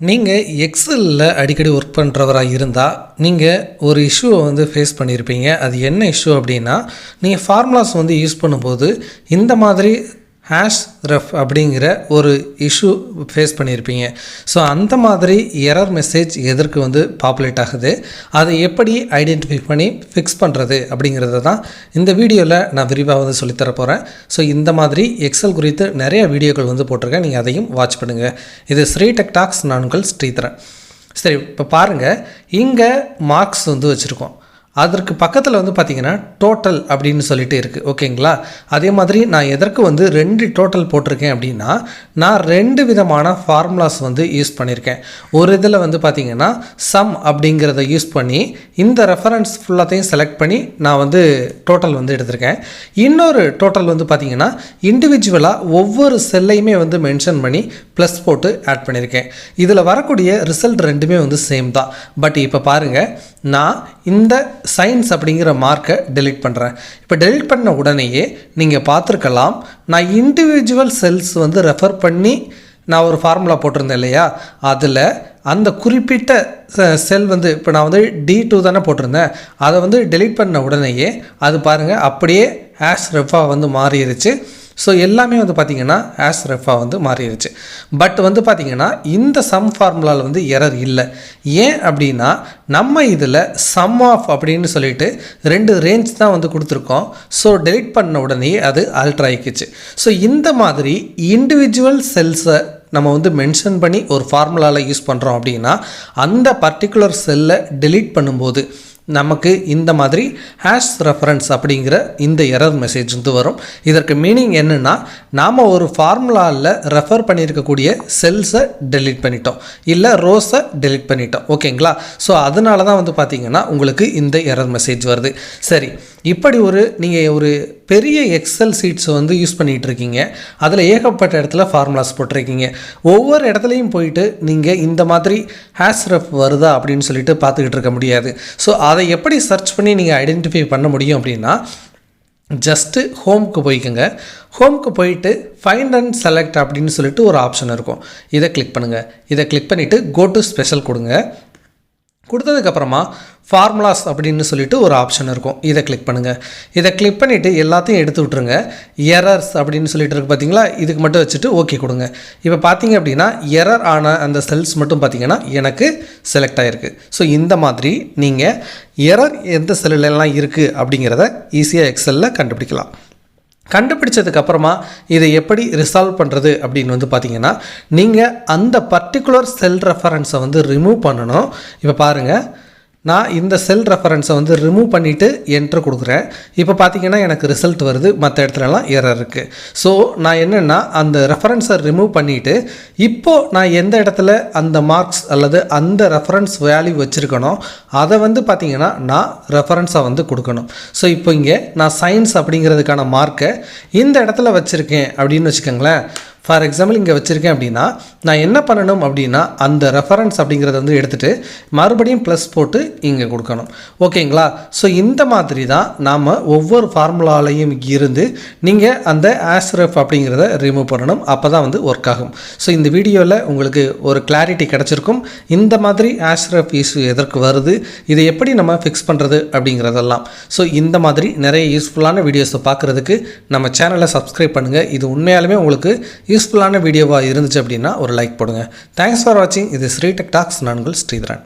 நீங்கள் எக்ஸலில் அடிக்கடி ஒர்க் பண்ணுறவராக இருந்தால் நீங்கள் ஒரு இஷ்யூவை ஃபேஸ் பண்ணியிருப்பீங்க. அது என்ன இஷ்யூ அப்படின்னா, நீங்கள் ஃபார்முலாஸ் யூஸ் பண்ணும்போது இந்த மாதிரி ஹேஷ் ரெஃப் அப்படிங்கிற ஒரு இஷ்யூ ஃபேஸ் பண்ணியிருப்பீங்க. ஸோ அந்த மாதிரி எரர் மெசேஜ் எதற்கு பாப்புலேட் ஆகுது, அதை எப்படி ஐடென்டிஃபை பண்ணி ஃபிக்ஸ் பண்ணுறது அப்படிங்கிறத தான் இந்த வீடியோவில் நான் விரிவாக சொல்லித்தர போகிறேன். ஸோ இந்த மாதிரி எக்ஸல் குறித்து நிறைய வீடியோக்கள் போட்டிருக்கேன், நீங்கள் அதையும் வாட்ச் பண்ணுங்கள். இது ஸ்ரீ டெக் டாக்ஸ், நான் உங்கள் ஸ்ரீதரன். சரி, இப்போ பாருங்கள், இங்கே மார்க்ஸ் வச்சுருக்கோம். அதற்கு பக்கத்தில் பார்த்தீங்கன்னா டோட்டல் அப்படின்னு சொல்லிட்டு இருக்குது. ஓகேங்களா? அதே மாதிரி நான் எதற்கு 2 டோட்டல் போட்டிருக்கேன் அப்படின்னா, நான் 2 விதமான ஃபார்முலாஸ் யூஸ் பண்ணியிருக்கேன். ஒரு இதில் பார்த்தீங்கன்னா சம் அப்படிங்கிறத யூஸ் பண்ணி இந்த ரெஃபரன்ஸ் ஃபுல்லாத்தையும் செலக்ட் பண்ணி நான் டோட்டல் எடுத்திருக்கேன். இன்னொரு டோட்டல் பார்த்தீங்கன்னா இண்டிவிஜுவலாக ஒவ்வொரு செல்லையுமே மென்ஷன் பண்ணி ப்ளஸ் போட்டு ஆட் பண்ணியிருக்கேன். இதில் வரக்கூடிய ரிசல்ட் ரெண்டுமே சேம் தான். பட் இப்போ பாருங்கள், நான் இந்த சயின்ஸ் அப்படிங்கிற மார்க்கை டெலீட் பண்ணுறேன். இப்போ டெலீட் பண்ண உடனேயே நீங்கள் பார்த்துருக்கலாம், நான் இண்டிவிஜுவல் செல்ஸ் ரெஃபர் பண்ணி நான் ஒரு ஃபார்முலா போட்டிருந்தேன் இல்லையா, அதில் அந்த குறிப்பிட்ட செல் இப்போ நான் D2 தானே போட்டிருந்தேன், அதை டெலீட் பண்ண உடனேயே அது பாருங்கள் அப்படியே ஹேஷ் ரெஃபாக மாறிடுச்சு. ஸோ எல்லாமே பார்த்திங்கன்னா ஆஸ் ரெஃபாக மாறிடுச்சு. பட் பார்த்திங்கன்னா இந்த சம் ஃபார்முலாவில் எரர் இல்லை. ஏன் அப்படின்னா, நம்ம இதில் சம் ஆஃப் அப்படின்னு சொல்லிட்டு 2 ரேஞ்ச் தான் கொடுத்துருக்கோம். ஸோ டெலிட் பண்ண உடனே அது ஆல்டர் ஆகிக்குச்சு. ஸோ இந்த மாதிரி இண்டிவிஜுவல் செல்ஸை நம்ம மென்ஷன் பண்ணி ஒரு ஃபார்முலாவில் யூஸ் பண்ணுறோம் அப்படின்னா, அந்த பர்டிகுலர் செல்லை டெலீட் பண்ணும்போது நமக்கு இந்த மாதிரி ஹேஷ் ரெஃபரன்ஸ் அப்படிங்கிற இந்த எரர் மெசேஜ் வரும். இதற்கு மீனிங் என்னென்னா, நாம் ஒரு ஃபார்முலாவில் ரெஃபர் பண்ணியிருக்கக்கூடிய செல்ஸை டெலீட் பண்ணிட்டோம், இல்லை ரோஸை டெலீட் பண்ணிட்டோம். ஓகேங்களா? ஸோ அதனால தான் பார்த்திங்கன்னா உங்களுக்கு இந்த எரர் மெசேஜ் வருது. சரி, இப்படி நீங்கள் ஒரு பெரிய எக்ஸல் சீட்ஸ் யூஸ் பண்ணிகிட்டு இருக்கீங்க. அதில் ஏகப்பட்ட இடத்துல ஃபார்முலாஸ் போட்டிருக்கீங்க. ஒவ்வொரு இடத்துலையும் போயிட்டு நீங்கள் இந்த மாதிரி ஹேஷ் ரெஃப் வருதா அப்படின்னு சொல்லிட்டு பார்த்துக்கிட்டு இருக்க முடியாது. ஸோ அதை எப்படி சர்ச் பண்ணி நீங்கள் ஐடென்டிஃபை பண்ண முடியும் அப்படின்னா, ஜஸ்ட்டு ஹோம்க்கு போய்க்குங்க. ஹோம்க்கு போயிட்டு ஃபைண்ட் அண்ட் செலக்ட் அப்படின்னு சொல்லிட்டு ஒரு ஆப்ஷன் இருக்கும். இதை கிளிக் பண்ணுங்கள். இதை கிளிக் பண்ணிவிட்டு கோ டு ஸ்பெஷல் கொடுங்க. கொடுத்ததுக்கப்புறமா ஃபார்முலாஸ் அப்படின்னு சொல்லிட்டு ஒரு ஆப்ஷன் இருக்கும். இதை கிளிக் பண்ணுங்கள். இதை கிளிக் பண்ணிவிட்டு எல்லாத்தையும் எடுத்து விட்ருங்க. எரர்ஸ் அப்படின்னு சொல்லிட்டு இருக்குது பார்த்தீங்களா, இதுக்கு மட்டும் வச்சுட்டு ஓகே கொடுங்க. இப்போ பார்த்தீங்க அப்படின்னா எரர் ஆன அந்த செல்ஸ் மட்டும் பார்த்தீங்கன்னா எனக்கு செலக்ட் ஆகிருக்கு. ஸோ இந்த மாதிரி நீங்கள் எரர் எந்த செல்லுலலாம் இருக்குது அப்படிங்கிறத ஈஸியாக எக்ஸலில் கண்டுபிடிக்கலாம். கண்டுபிடிச்சதுக்கப்புறமா இதை எப்படி ரிசால்வ் பண்ணுறது அப்படின்னு பார்த்தீங்கன்னா, நீங்கள் அந்த பர்டிகுலர் செல் ரெஃபரன்ஸை ரிமூவ் பண்ணணும். இப்போ பாருங்கள், நான் இந்த செல் ரெஃபரன்ஸை ரிமூவ் பண்ணிவிட்டு என்ட்ரு கொடுக்குறேன். இப்போ பார்த்தீங்கன்னா எனக்கு ரிசல்ட் வருது, மற்ற இடத்துலலாம் எரர் இருக்குது. ஸோ நான் என்னென்னா அந்த ரெஃபரன்ஸை ரிமூவ் பண்ணிவிட்டு இப்போது நான் எந்த இடத்துல அந்த மார்க்ஸ் அல்லது அந்த ரெஃபரன்ஸ் வேல்யூ வச்சுருக்கணும், அதை பார்த்தீங்கன்னா நான் ரெஃபரன்ஸாக கொடுக்கணும். ஸோ இப்போ இங்கே நான் சயின்ஸ் அப்படிங்கிறதுக்கான மார்க்கை இந்த இடத்துல வச்சுருக்கேன் அப்படின்னு வச்சுக்கோங்களேன். ஃபார் எக்ஸாம்பிள் இங்கே வச்சுருக்கேன் அப்படின்னா, நான் என்ன பண்ணணும் அப்படின்னா, அந்த ரெஃபரன்ஸ் அப்படிங்கிறத எடுத்துகிட்டு மறுபடியும் ப்ளஸ் போட்டு இங்கே கொடுக்கணும். ஓகேங்களா? ஸோ இந்த மாதிரி தான் நாம் ஒவ்வொரு ஃபார்முலாலையும் இருந்து நீங்கள் அந்த ஆஸ்ரெஃப் அப்படிங்கிறத ரிமூவ் பண்ணணும். அப்போ தான் ஒர்க் ஆகும். ஸோ இந்த வீடியோவில் உங்களுக்கு ஒரு கிளாரிட்டி கிடச்சிருக்கும். இந்த மாதிரி ஆஸ்ரெஃப் இஷ்யூ எதற்கு வருது, இதை எப்படி நம்ம ஃபிக்ஸ் பண்ணுறது அப்படிங்கிறதெல்லாம். ஸோ இந்த மாதிரி நிறைய யூஸ்ஃபுல்லான வீடியோஸை பார்க்குறதுக்கு நம்ம சேனலை சப்ஸ்கிரைப் பண்ணுங்கள். இது உண்மையாலுமே உங்களுக்கு யூஸ்ஃபுல்லான வீடியோவாக இருந்துச்சு அப்படின்னா ஒரு லைக் போடுங்க. தேங்க்ஸ் ஃபார் வாட்சிங். இது ஸ்ரீ டெக் டாக்ஸ், நான் உங்கள் ஸ்ரீதரன்.